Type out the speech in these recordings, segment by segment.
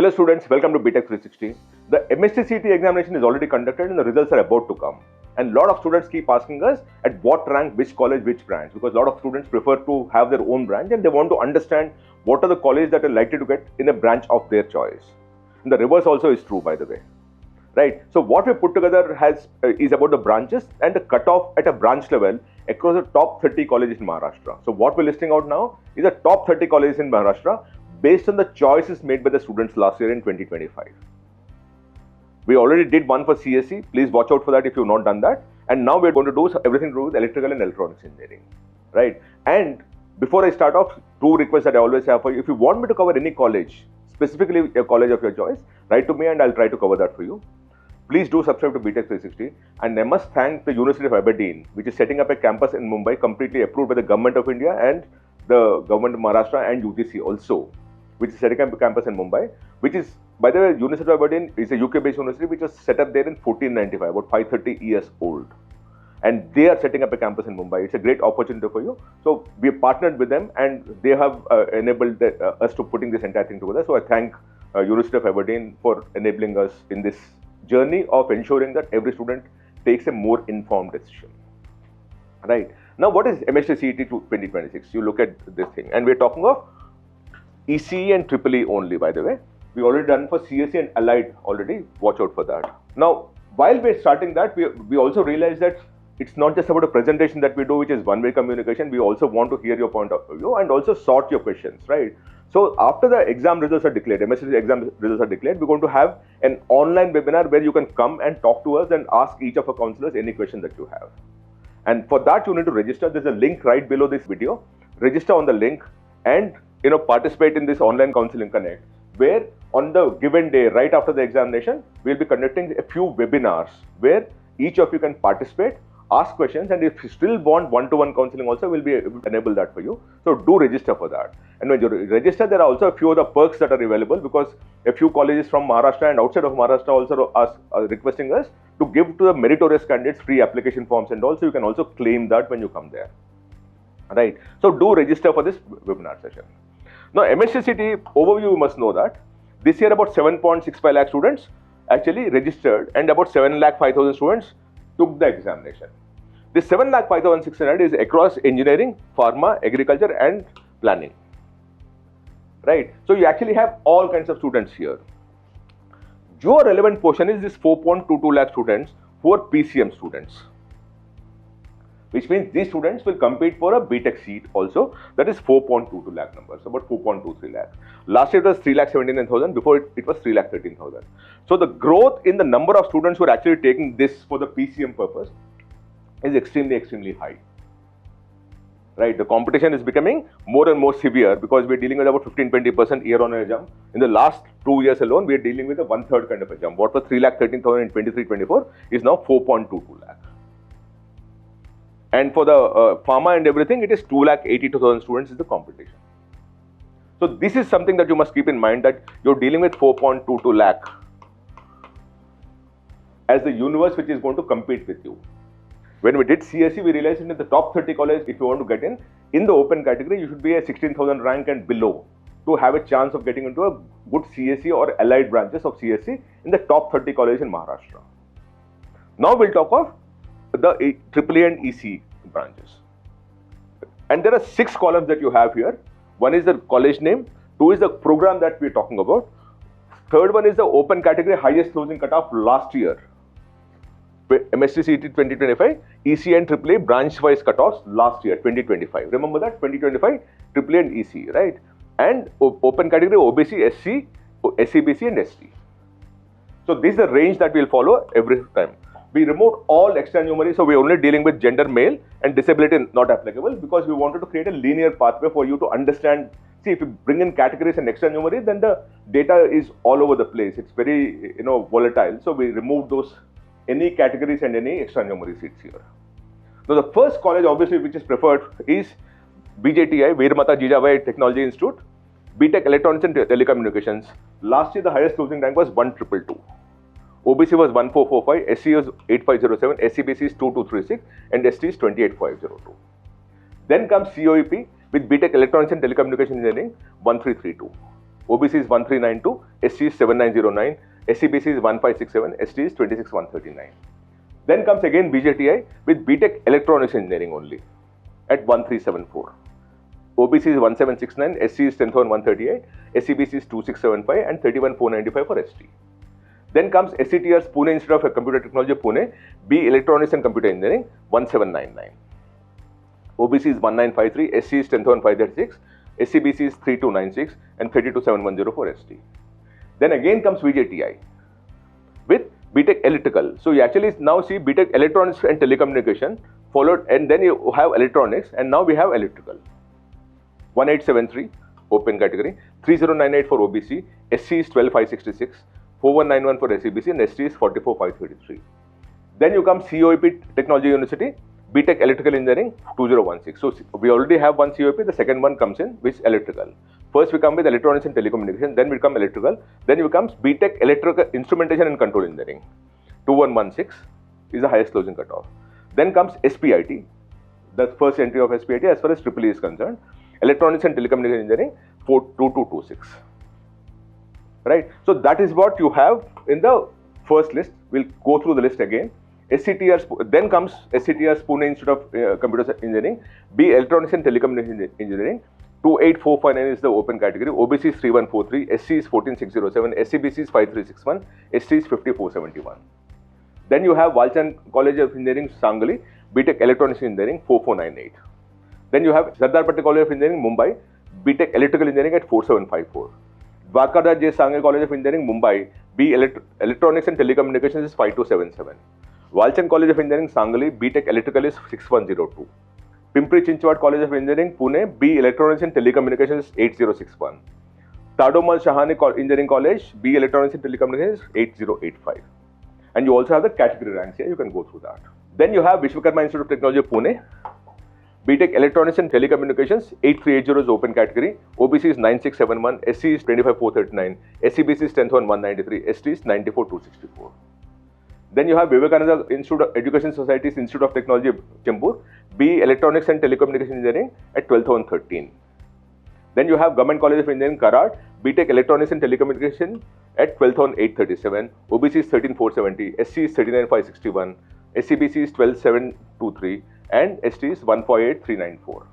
Hello students, welcome to BTech 360. The MSc CET examination is already conducted and the results are about to come. And a lot of students keep asking us at what rank, which college, which branch, because a lot of students prefer to have their own branch and they want to understand what are the colleges that are likely to get in a branch of their choice. And the reverse also is true, by the way. Right? So what we put together is about the branches and the cutoff at a branch level across the top 30 colleges in Maharashtra. So what we're listing out now is the top 30 colleges in Maharashtra based on the choices made by the students last year in 2025. We already did one for CSE. Please watch out for that if you've not done that. And now we're going to do everything to do with electrical and electronics engineering. Right? And before I start off, two requests that I always have for you. If you want me to cover any college, specifically a college of your choice, write to me and I'll try to cover that for you. Please do subscribe to BTech 360. And I must thank the University of Aberdeen, which is setting up a campus in Mumbai, completely approved by the Government of India and the Government of Maharashtra and UGC also, which is setting up a campus in Mumbai, which is, by the way, University of Aberdeen is a UK-based university which was set up there in 1495, about 530 years old. And they are setting up a campus in Mumbai. It's a great opportunity for you. So we have partnered with them and they have enabled us to putting this entire thing together. So I thank University of Aberdeen for enabling us in this journey of ensuring that every student takes a more informed decision. Right. Now, what is MSc CET 2026? You look at this thing and we're talking of ECE and EEE only, by the way. We already done for CSE and Allied already. Watch out for that. Now, while we're starting that, we also realize that it's not just about a presentation that we do, which is one-way communication. We also want to hear your point of view and also sort your questions, right? So after the exam results are declared, MSc exam results are declared, we're going to have an online webinar where you can come and talk to us and ask each of our counselors any question that you have. And for that, you need to register. There's a link right below this video. Register on the link and participate in this online counseling connect, where on the given day, right after the examination, we'll be conducting a few webinars where each of you can participate, ask questions, and if you still want one-to-one counseling also, we'll be able to enable that for you. So do register for that. And when you register, there are also a few other perks that are available because a few colleges from Maharashtra and outside of Maharashtra also are requesting us to give to the meritorious candidates free application forms, and also you can also claim that when you come there. Right. So do register for this webinar session. Now, MSc CET overview, you must know that this year about 7.65 lakh students actually registered and about 7,05,000 students took the examination. This 7,05,600 is across engineering, pharma, agriculture and planning. Right. So you actually have all kinds of students here. Your relevant portion is this 4.22 lakh students who are PCM students, which means these students will compete for a BTech seat also. That is 4.22 lakh numbers, about 4.23 lakh. Last year it was 3,79,000. Before it was 3,13,000. So the growth in the number of students who are actually taking this for the PCM purpose is extremely high. Right? The competition is becoming more and more severe because we're dealing with about 15-20% year-on-year jump. In the last 2 years alone, we're dealing with a one-third kind of a jump. What was 3,13,000 in 23-24 is now 4.22 lakh. And for the pharma and everything, it is 2,82,000 students is the competition. So this is something that you must keep in mind, that you're dealing with 4.22 lakh as the universe which is going to compete with you. When we did CSE, we realized that the top 30 colleges, if you want to get in the open category, you should be a 16,000 rank and below to have a chance of getting into a good CSE or allied branches of CSE in the top 30 colleges in Maharashtra. Now we'll talk of the EEE and ECE branches. And there are 6 columns that you have here. One is the college name, 2 is the program that we're talking about, 3rd one is the open category highest closing cutoff last year, MSc CET 2025, ECE and EEE branch-wise cutoffs last year, 2025. Remember that, 2025, EEE and ECE, right? And open category OBC, SC, SCBC and ST. So this is the range that we'll follow every time. We removed all extranumerary, so we're only dealing with gender male and disability not applicable because we wanted to create a linear pathway for you to understand. See, if you bring in categories and extranumerary, then the data is all over the place. It's very volatile. So we removed those, any categories and any extranumerary seats here. Now the first college obviously which is preferred is BJTI, Veermata Jijabai Technology Institute, BTech Electronics and Telecommunications. Last year the highest closing rank was 1,222. OBC was 1445, SC was 8507, SCBC is 2236 and ST is 28502. Then comes COEP with BTech Electronics and Telecommunication Engineering 1332. OBC is 1392, SC is 7909, SCBC is 1567, ST is 26139. Then comes again BJTI with BTech Electronics Engineering only at 1374. OBC is 1769, SC is 10138, SCBC is 2675 and 31495 for ST. Then comes SCTR's Pune Institute of Computer Technology, Pune, B Electronics and Computer Engineering, 1799. OBC is 1953, SC is 10536, SCBC is 3296 and 32710 for ST. Then again comes VJTI with BTech Electrical. So you actually now see BTech Electronics and Telecommunication followed, and then you have Electronics, and now we have Electrical. 1873 open category, 3098 for OBC, SC is 12566, 4191 for SCBC and ST is 44533. Then you come COEP Technology University, BTech Electrical Engineering 2016. So we already have one COEP, the second one comes in with Electrical. First we come with Electronics and Telecommunication, then we come Electrical, then it becomes BTech Electrical Instrumentation and Control Engineering 2116 is the highest closing cutoff. Then comes SPIT, the first entry of SPIT as far as EEE is concerned, Electronics and Telecommunication Engineering 42226. Right, so that is what you have in the first list. We'll go through the list again. SCTR, then comes SCTR's Pune Institute of Computer Engineering, B Electronics and Telecommunication Engineering, 28459 is the open category, OBC is 3143, SC is 14607, SCBC is 5361, ST is 5471. Then you have Walchand College of Engineering, Sangli, BTech Electronics Engineering 4498. Then you have Sardar Patel College of Engineering, Mumbai, BTech Electrical Engineering at 4754. Dwarkadar J. Sangli College of Engineering, Mumbai, B Electronics and Telecommunications is 5277. Walchand College of Engineering, Sangli, BTech Electrical is 6102. Pimpri Chinchwad College of Engineering, Pune, B Electronics and Telecommunications is 8061. Tadomal Shahani Engineering College, B Electronics and Telecommunications is 8085. And you also have the category ranks here, you can go through that. Then you have Vishwakarma Institute of Technology, Pune, BTech Electronics and Telecommunications 8380 is open category, OBC is 9671, SC is 25439, SCBC is 10193, ST is 94264. Then you have Vivekananda Institute of Education Society's Institute of Technology, Chembur, B Electronics and Telecommunication Engineering at 12013. Then you have Government College of Engineering, Karad, BTech Electronics and Telecommunication at 12837, OBC is 13470, SC is 39561, SCBC is 12723 and ST is 148394.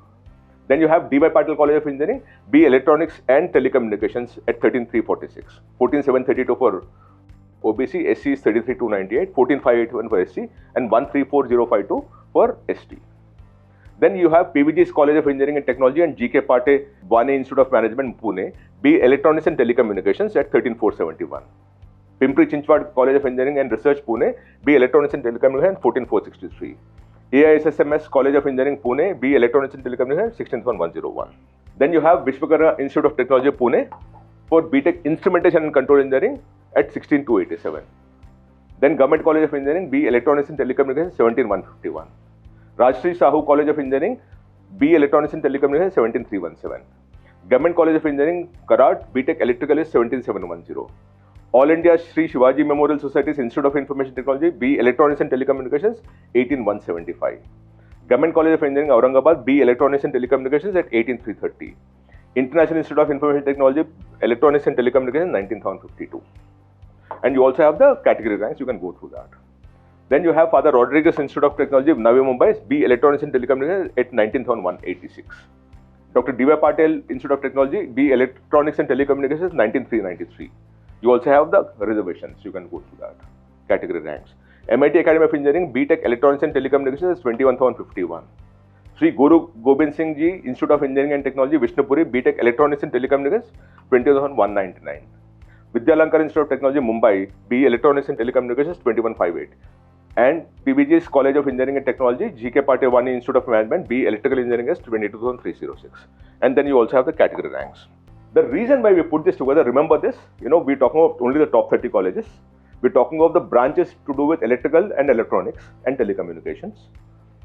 Then you have D.Y. Patil College of Engineering, B Electronics and Telecommunications at 13346, 14732 for OBC, SC is 33298, 14581 for SC and 134052 for ST. Then you have PVG's College of Engineering and Technology and GK Pate Bane Institute of Management, Pune, B Electronics and Telecommunications at 13471. Pimpri Chinchwad College of Engineering and Research, Pune, B Electronics and Telecommunications 14463. AISSMS College of Engineering, Pune, B Electronics and Telecommunications 16101. Then you have Vishwakarma Institute of Technology, Pune for BTech Instrumentation and Control Engineering at 16287. Then Government College of Engineering, B Electronics and Telecommunications 17151. Rajshri Sahu College of Engineering, B Electronics and Telecommunications 17317. Government College of Engineering, Karad, BTech Electrical is 17710. All India Sri Shivaji Memorial Society's Institute of Information Technology, B Electronics and Telecommunications 18175. Government College of Engineering, Aurangabad, B Electronics and Telecommunications at 18330. International Institute of Information Technology, Electronics and Telecommunications 19052. And you also have the category ranks, you can go through that. Then you have Father Rodriguez Institute of Technology, Navi Mumbai, B Electronics and Telecommunications at 19186. Dr. D.Y. Patel Institute of Technology, B Electronics and Telecommunications 19393. You also have the reservations, you can go through that. Category ranks. MIT Academy of Engineering, BTech Electronics and Telecommunications is 21051. Sri Guru Gobind Singh Ji Institute of Engineering and Technology, Vishnupuri, BTech Electronics and Telecommunications 20199. Vidyalankar Institute of Technology, Mumbai, B Electronics and Telecommunications 2158. And PVG's College of Engineering and Technology, GK Pate Vani Institute of Management, B Electrical Engineering is 22306. And then you also have the category ranks. The reason why we put this together, remember this, we're talking about only the top 30 colleges. We're talking of the branches to do with electrical and electronics and telecommunications.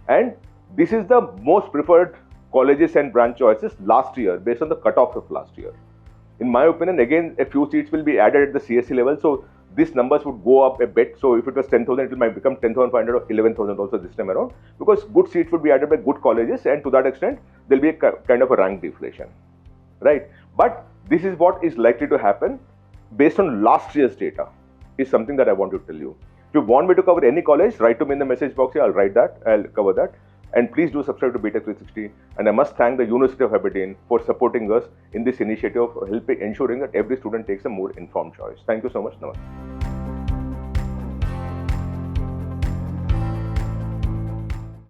And this is the most preferred colleges and branch choices last year based on the cutoffs of last year. In my opinion, again, a few seats will be added at the CSE level. So these numbers would go up a bit. So if it was 10,000, it might become 10,500 or 11,000 also this time around, because good seats would be added by good colleges, and to that extent, there'll be a kind of a rank deflation, right? But this is what is likely to happen based on last year's data, is something that I want to tell you. If you want me to cover any college, write to me in the message box here. I'll write that. I'll cover that. And please do subscribe to BTech 360. And I must thank the University of Aberdeen for supporting us in this initiative of helping ensuring that every student takes a more informed choice. Thank you so much. Namaste.